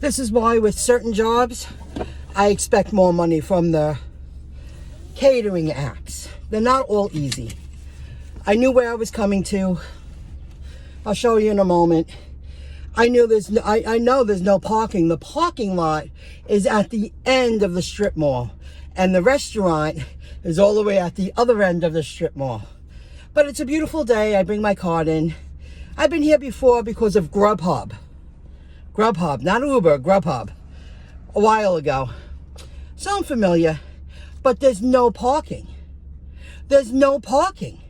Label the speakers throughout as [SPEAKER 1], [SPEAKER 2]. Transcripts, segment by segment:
[SPEAKER 1] This is why with certain jobs, I expect more money from the catering apps. They're not all easy. I knew where I was coming to. I'll show you in a moment. I know there's no parking. The parking lot is at the end of the strip mall, and the restaurant is all the way at the other end of the strip mall. But it's a beautiful day. I bring my cart in. I've been here before because of Grubhub. Grubhub, not Uber, Grubhub, a while ago. So I'm familiar, but there's no parking. There's no parking.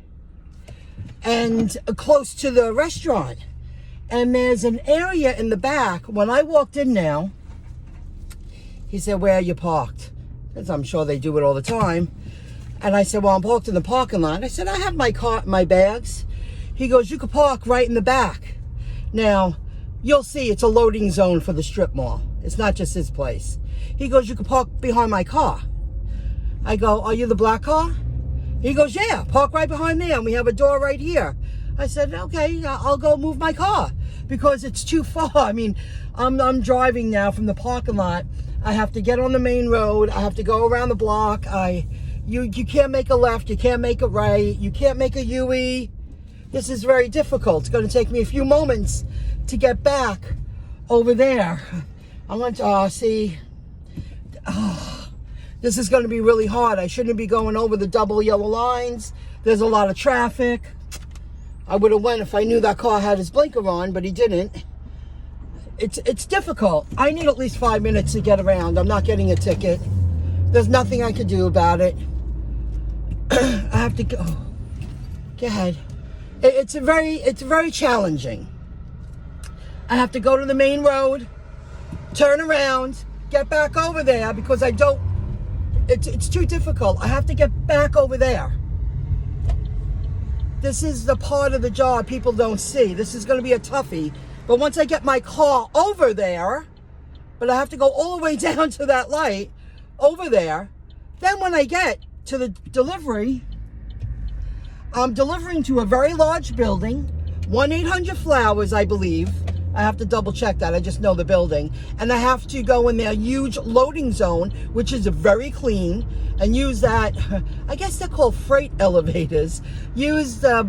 [SPEAKER 1] And close to the restaurant. And there's an area in the back. When I walked in now, he said, "Where are you parked?" Because I'm sure they do it all the time. And I said, "Well, I'm parked in the parking lot." I said, "I have my car, my bags." He goes, "You could park right in the back." Now, you'll see it's a loading zone for the strip mall. It's not just his place. He goes, "You could park behind my car." I go, "Are you the black car?" He goes, "Yeah, park right behind there, and we have a door right here." I said, "Okay, I'll go move my car because it's too far." I mean, I'm driving now from the parking lot. I have to get on the main road. I have to go around the block. You can't make a left. You can't make a right. You can't make a U-E. This is very difficult. It's going to take me a few moments to get back over there. I'm going to see. This is going to be really hard. I shouldn't be going over the double yellow lines. There's a lot of traffic. I would have went if I knew that car had his blinker on, but he didn't. It's difficult. I need at least 5 minutes to get around. I'm not getting a ticket. There's nothing I could do about it. I have to go. Go ahead. It's very challenging. I have to go to the main road, turn around, get back over there because I don't. It's too difficult. I have to get back over there. This is the part of the job people don't see. This is going to be a toughie. But once I get my car over there, but I have to go all the way down to that light over there, then when I get to the delivery, I'm delivering to a very large building, 1-800-Flowers, I believe. I have to double check that. I just know the building. And I have to go in their huge loading zone, which is very clean, and use that, I guess they're called freight elevators. Use the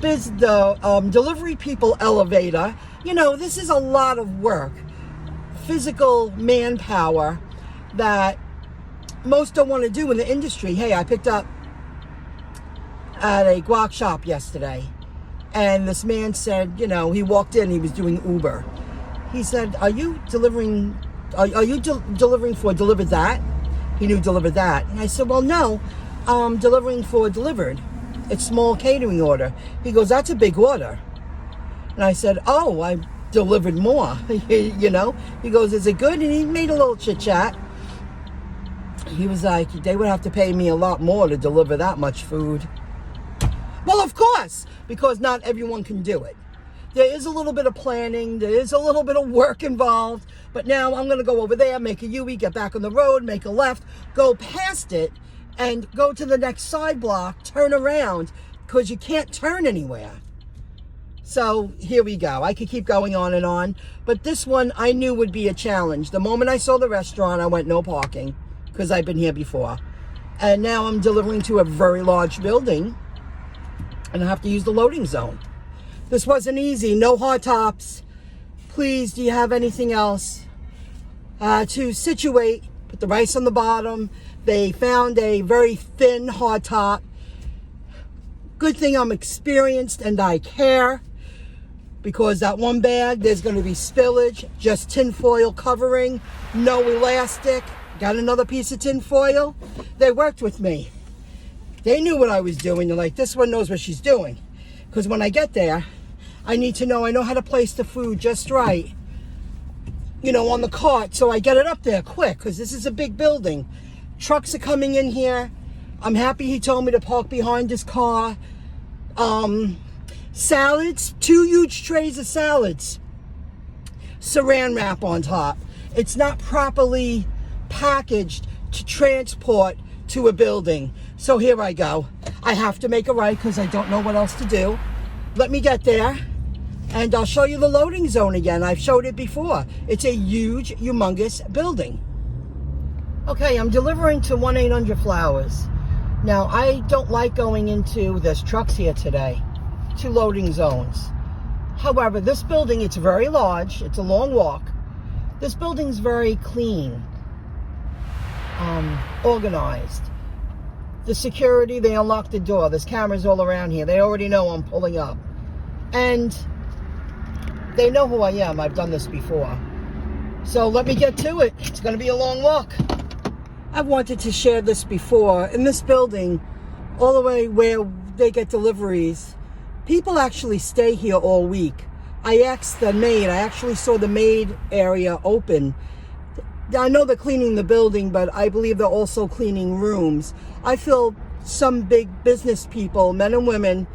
[SPEAKER 1] delivery people elevator. You know, this is a lot of work. Physical manpower that most don't want to do in the industry. Hey, I picked up at a guac shop yesterday. And this man said, you know, he walked in, he was doing Uber. He said, "Are you delivering, delivering for Deliver That?" He knew Deliver That. And I said, "Well, no, I'm delivering for Delivered. It's small catering order." He goes, "That's a big order." And I said, "Oh, I delivered more." You know, he goes, "Is it good?" And he made a little chit chat. He was like, "They would have to pay me a lot more to deliver that much food." Well, of course, because not everyone can do it. There is a little bit of planning. There is a little bit of work involved. But now I'm going to go over there, make a U-E, get back on the road, make a left, go past it, and go to the next side block, turn around, because you can't turn anywhere. So here we go. I could keep going on and on. But this one I knew would be a challenge. The moment I saw the restaurant, I went, no parking, because I've been here before. And now I'm delivering to a very large building. And I have to use the loading zone. This wasn't easy. No hard tops. Please, do you have anything else? To situate, put the rice on the bottom. They found a very thin hard top. Good thing I'm experienced and I care. Because that one bag, there's going to be spillage. Just tin foil covering. No elastic. Got another piece of tin foil. They worked with me. They knew what I was doing. They're like, "This one knows what she's doing." Because when I get there, I need to know, I know how to place the food just right, you know, on the cart. So I get it up there quick because this is a big building. Trucks are coming in here. I'm happy he told me to park behind his car. Salads, 2 huge trays of salads. Saran wrap on top. It's not properly packaged to transport to a building. So here I go. I have to make a right because I don't know what else to do. Let me get there. And I'll show you the loading zone again. I've showed it before. It's a huge, humongous building. Okay, I'm delivering to 1-800-Flowers. Now, I don't like going into, there's trucks here today, 2 loading zones. However, this building, it's very large. It's a long walk. This building's very clean, organized. The security, they unlocked the door. There's cameras all around here. They already know I'm pulling up. And they know who I am. I've done this before. So let me get to it. It's going to be a long walk. I've wanted to share this before. In this building, all the way where they get deliveries, people actually stay here all week. I asked the maid, I actually saw the maid area open. I know they're cleaning the building, but I believe they're also cleaning rooms. I feel some big business people, men and women,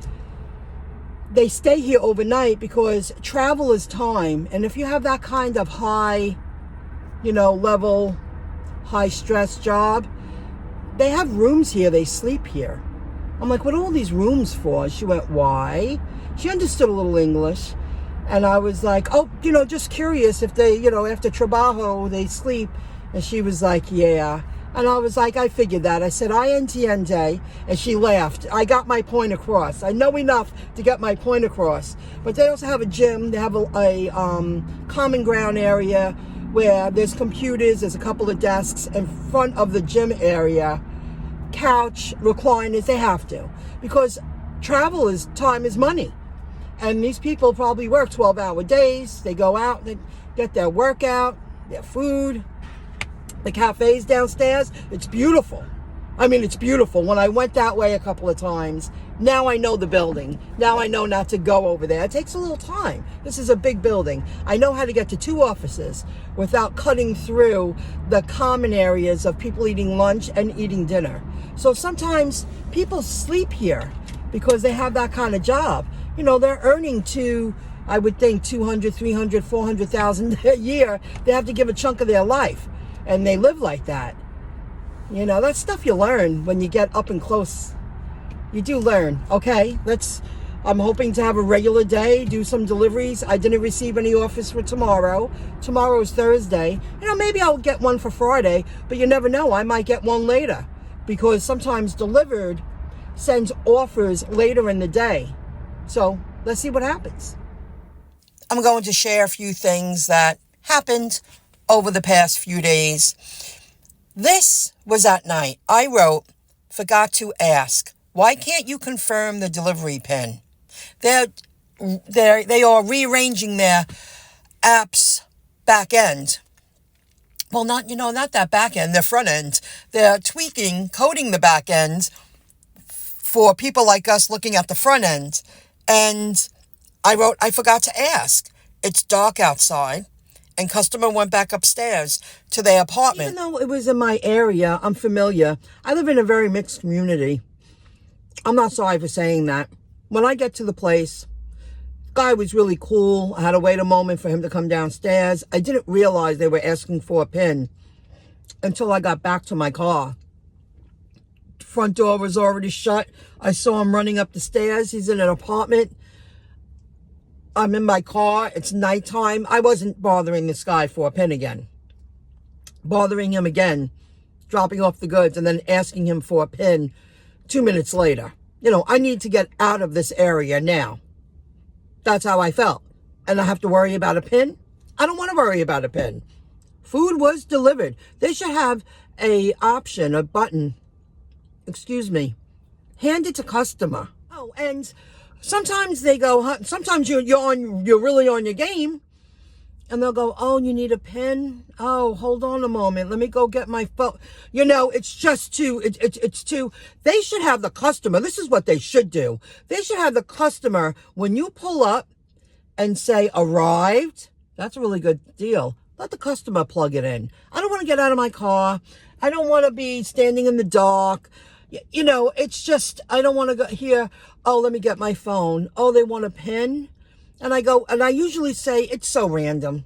[SPEAKER 1] they stay here overnight because travel is time. And if you have that kind of high, level, high stress job, they have rooms here, they sleep here. I'm like, what are all these rooms for? She went, why? She understood a little English. And I was like, oh, just curious if they, after trabajo, they sleep. And she was like, yeah. And I was like, I figured that. I said, I entiende. And she laughed. I got my point across. I know enough to get my point across. But they also have a gym. They have a common ground area where there's computers. There's a couple of desks in front of the gym area. Couch, recliners. They have to. Because time is money. And these people probably work 12-hour days. They go out, they get their workout, their food. The cafe's downstairs. It's beautiful. I mean, it's beautiful. When I went that way a couple of times, now I know the building. Now I know not to go over there. It takes a little time. This is a big building. I know how to get to 2 offices without cutting through the common areas of people eating lunch and eating dinner. So sometimes people sleep here because they have that kind of job. They're earning I would think 200, 300, 400,000 a year. They have to give a chunk of their life. And they live like that. That's stuff you learn when you get up and close. You do learn. Okay, I'm hoping to have a regular day, do some deliveries. I didn't receive any offers for tomorrow. Tomorrow is Thursday. Maybe I'll get one for Friday, but you never know. I might get one later because sometimes delivered sends offers later in the day. So let's see what happens. I'm going to share a few things that happened over the past few days. This was at night. I wrote, forgot to ask, why can't you confirm the delivery pin? They are rearranging their app's back end. Well, not that back end, their front end. They're coding the back end for people like us looking at the front end. And I wrote, I forgot to ask. It's dark outside. And customer went back upstairs to their apartment. Even though it was in my area, I'm familiar. I live in a very mixed community. I'm not sorry for saying that. When I get to the place, the guy was really cool. I had to wait a moment for him to come downstairs. I didn't realize they were asking for a PIN until I got back to my car. The front door was already shut. I saw him running up the stairs. He's in an apartment. I'm in my car. It's nighttime. I wasn't bothering this guy for a PIN again. Bothering him again, dropping off the goods, and then asking him for a PIN 2 minutes later. I need to get out of this area now. That's how I felt. And I have to worry about a PIN? I don't want to worry about a PIN. Food was delivered. They should have a button, hand it to customer. Oh, and sometimes they go, sometimes you're really on your game, and they'll go, oh, you need a pen? Oh, hold on a moment. Let me go get my phone. It's just they should have the customer. This is what they should do. They should have the customer, when you pull up and say arrived, that's a really good deal. Let the customer plug it in. I don't want to get out of my car. I don't want to be standing in the dark. It's just, I don't want to go here. Oh, let me get my phone. Oh, they want a pen. And I usually say it's so random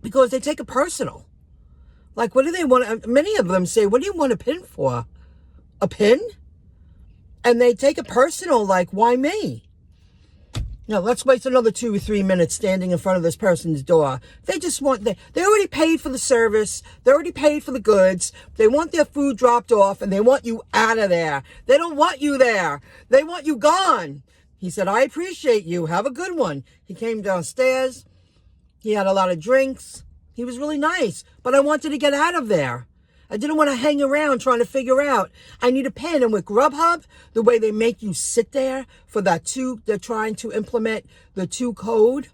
[SPEAKER 1] because they take it personal. Like, what do they want? Many of them say, what do you want a pin for? A pin? And they take it personal. Like, why me? No, let's waste another 2 or 3 minutes standing in front of this person's door. They just want, they already paid for the service. They already paid for the goods. They want their food dropped off and they want you out of there. They don't want you there. They want you gone. He said, I appreciate you. Have a good one. He came downstairs. He had a lot of drinks. He was really nice, but I wanted to get out of there. I didn't want to hang around trying to figure out. I need a pen. And with Grubhub, the way they make you sit there for that they're trying to implement the 2 code.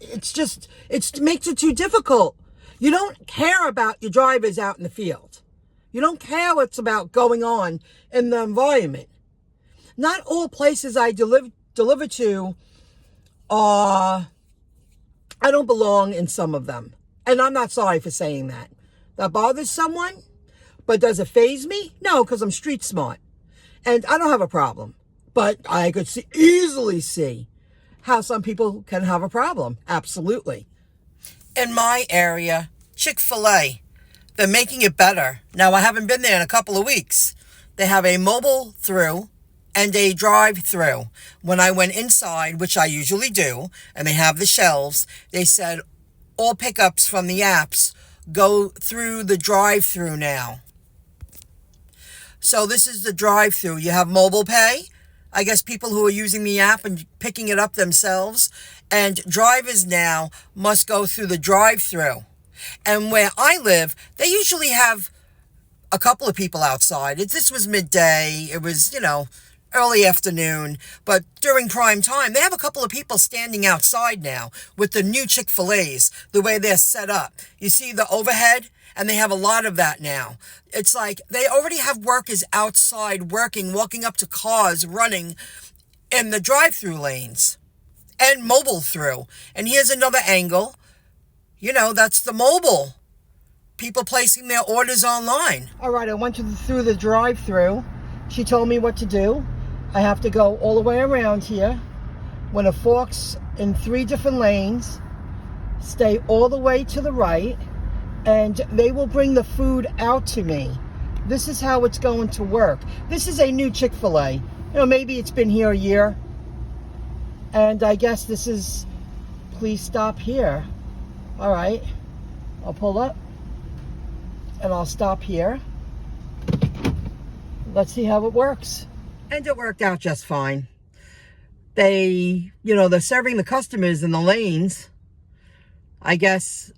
[SPEAKER 1] It makes it too difficult. You don't care about your drivers out in the field. You don't care what's about going on in the environment. Not all places I deliver to I don't belong in some of them. And I'm not sorry for saying that. That bothers someone, but does it faze me? No, because I'm street smart. And I don't have a problem. But I could easily see how some people can have a problem. Absolutely. In my area, Chick-fil-A, they're making it better. Now, I haven't been there in a couple of weeks. They have a mobile through and a drive-through. When I went inside, which I usually do, and they have the shelves, they said all pickups from the apps go through the drive-through now. So this is the drive-through. You have mobile pay. I guess people who are using the app and picking it up themselves. And drivers now must go through the drive-through. And where I live, they usually have a couple of people outside. This was midday. It was, early afternoon, but during prime time, they have a couple of people standing outside now with the new Chick-fil-A's, the way they're set up. You see the overhead, and they have a lot of that now. It's like they already have workers outside working, walking up to cars, running in the drive-through lanes and mobile through. And here's another angle. That's the mobile. People placing their orders online. All right, I went through the drive-through. She told me what to do. I have to go all the way around here. When it forks in 3 different lanes, stay all the way to the right, and they will bring the food out to me. This is how it's going to work. This is a new Chick-fil-A. Maybe it's been here a year. And I guess this is, please stop here. All right, I'll pull up and I'll stop here. Let's see how it works. And it worked out just fine. They're serving the customers in the lanes. I guess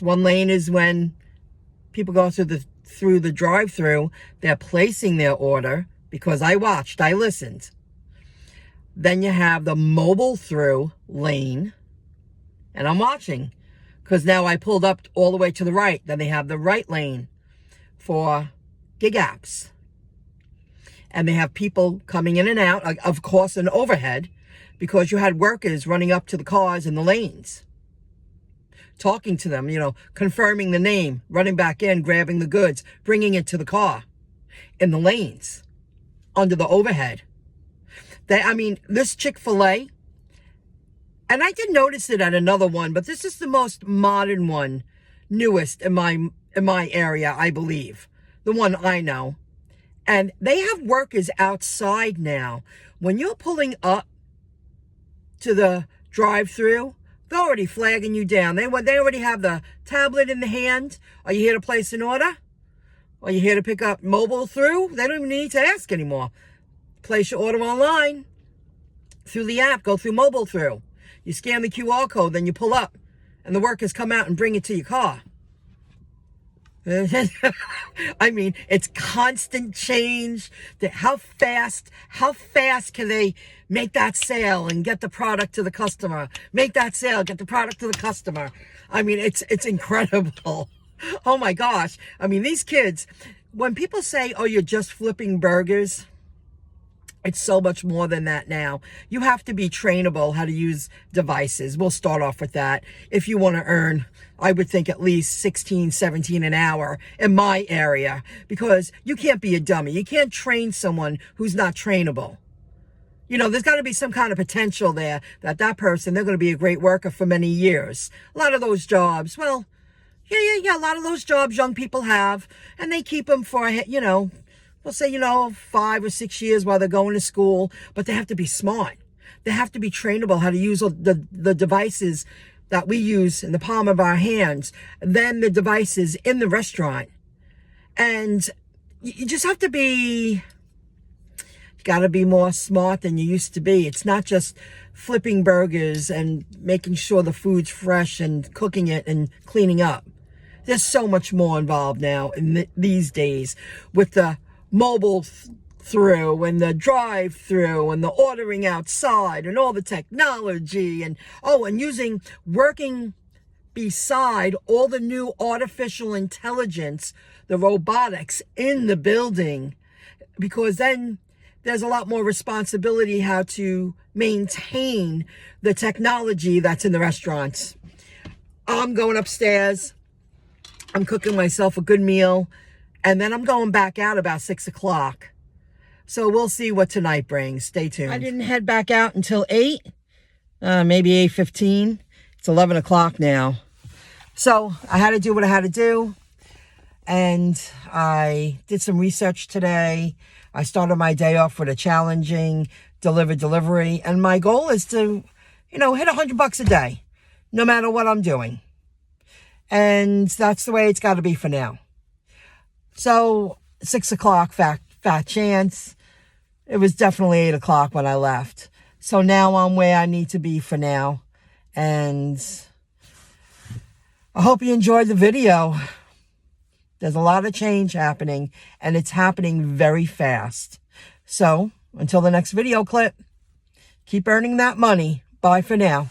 [SPEAKER 1] one lane is when people go through the drive-through. They're placing their order because I watched, I listened. Then you have the mobile through lane, and I'm watching because now I pulled up all the way to the right. Then they have the right lane for gig apps. And they have people coming in and out, of course, an overhead, because you had workers running up to the cars in the lanes, talking to them, confirming the name, running back in, grabbing the goods, bringing it to the car in the lanes under the overhead. This Chick-fil-A, and I did notice it at another one, but this is the most modern one, newest in my area, I believe. The one I know. And they have workers outside now. When you're pulling up to the drive-through, they're already flagging you down. They already have the tablet in the hand. Are you here to place an order? Are you here to pick up mobile through? They don't even need to ask anymore. Place your order online through the app. Go through mobile through. You scan the QR code, then you pull up. And the workers come out and bring it to your car. It's constant change. How fast can they make that sale and get the product to the customer? Make that sale, get the product to the customer. It's incredible. Oh my gosh. These kids, when people say, oh, you're just flipping burgers, it's so much more than that now. You have to be trainable how to use devices. We'll start off with that. If you want to earn, I would think at least 16, 17 an hour in my area, because you can't be a dummy. You can't train someone who's not trainable. There's got to be some kind of potential there that person, they're going to be a great worker for many years. A lot of those jobs, a lot of those jobs young people have, and they keep them for, we'll say, 5 or 6 years while they're going to school, but they have to be smart. They have to be trainable how to use the devices that we use in the palm of our hands, then the devices in the restaurant. And you just have to be, you got to be more smart than you used to be. It's not just flipping burgers and making sure the food's fresh and cooking it and cleaning up. There's so much more involved now in these days with the mobile through and the drive through and the ordering outside and all the technology and working beside all the new artificial intelligence, the robotics in the building, because then there's a lot more responsibility how to maintain the technology that's in the restaurants. I'm going upstairs. I'm cooking myself a good meal, and then I'm going back out about 6 o'clock. So we'll see what tonight brings. Stay tuned. I didn't head back out until 8, maybe 8:15. It's 11 o'clock now. So I had to do what I had to do. And I did some research today. I started my day off with a challenging delivery. And my goal is to, hit $100 a day, no matter what I'm doing. And that's the way it's got to be for now. So 6 o'clock, fat chance. It was definitely 8 o'clock when I left. So now I'm where I need to be for now. And I hope you enjoyed the video. There's a lot of change happening, and it's happening very fast. So until the next video clip, keep earning that money. Bye for now.